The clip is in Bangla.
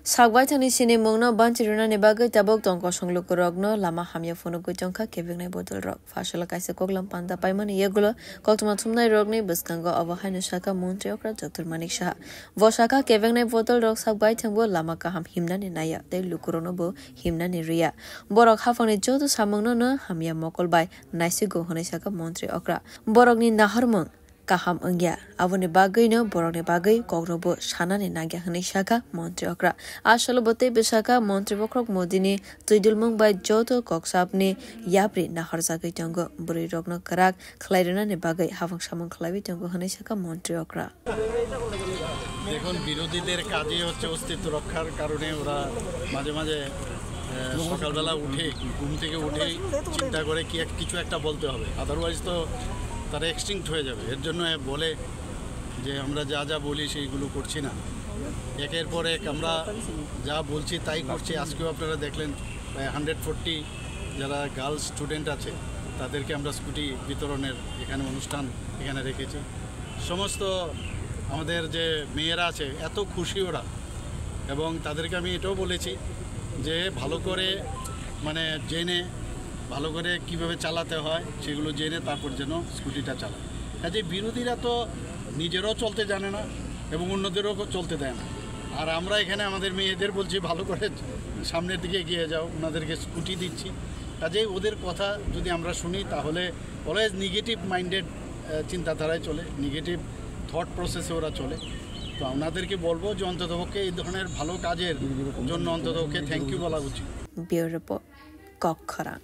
Sagwaitani sini mungno banchiruna ni bagai tabok tongko songluk rogno lama hamya fono go jongka kevingnai botol rog fashala kaisa koklam panda paimani yegulo koktuma thumnai rogni biskango awahai shaka montri okra Dr. Manik Shah voshaka kevingnai botol rog sagwaitangbo lama kaham himnani naya tei lukurono bo himnani riya borok hafangni joto samungno no hamya mokolbai naisi go honai shaka montri okra borokni naharmung kaham engya aboni bagai no borokni bagai kokrobo shanani nagya hni shaka montri okra ashalo bote bishaka montri bokrok modini tuidulmung bai joto koksapni yapri nahar jagai tongo buri rogno karak khlairuna ni bagai hafang samung khlaibi tongo hni shaka montri okra দেখুন বিরোধীদের কাজই হচ্ছে অস্তিত্ব রক্ষার কারণে ওরা মাঝে মাঝে সকালবেলা উঠে ঘুম থেকে উঠেই চিন্তা করে কিছু একটা বলতে হবে আদারওয়াইজ তো তারা এক্সটিংক্ট হয়ে যাবে এর জন্য বলে যে আমরা যা যা বলি সেইগুলো করছি না একের পর এক আমরা যা বলছি তাই করছি আজকেও আপনারা দেখলেন 140 যারা গার্লস স্টুডেন্ট আছে তাদেরকে আমরা স্কুটি বিতরণের এখানে অনুষ্ঠান এখানে রেখেছি সমস্ত আমাদের যে মেয়েরা আছে এত খুশি ওরা এবং তাদেরকে আমি এটাও বলেছি যে ভালো করে মানে জেনে ভালো করে কিভাবে চালাতে হয় সেগুলো জেনে তারপর যেন স্কুটিটা চালায় কাজে বিরোধীরা তো নিজেরাও চলতে জানে না এবং অন্যদেরও চলতে দেয় না আর আমরা এখানে আমাদের মেয়েদের বলছি ভালো করে সামনের দিকে এগিয়ে যাও ওনাদেরকে স্কুটি দিচ্ছি কাজেই ওদের কথা যদি আমরা শুনি তাহলে অলওয়েজ নেগেটিভ মাইন্ডেড চিন্তাধারায় চলে নেগেটিভ থট প্রসেসে ওরা চলে তো আপনাদেরকে বলবো যে অন্ততপক্ষে এই ধরনের ভালো কাজের জন্য অন্ততপক্ষে থ্যাংক ইউ বলা উচিত ব্যুরো রিপোর্ট কক্ষরা।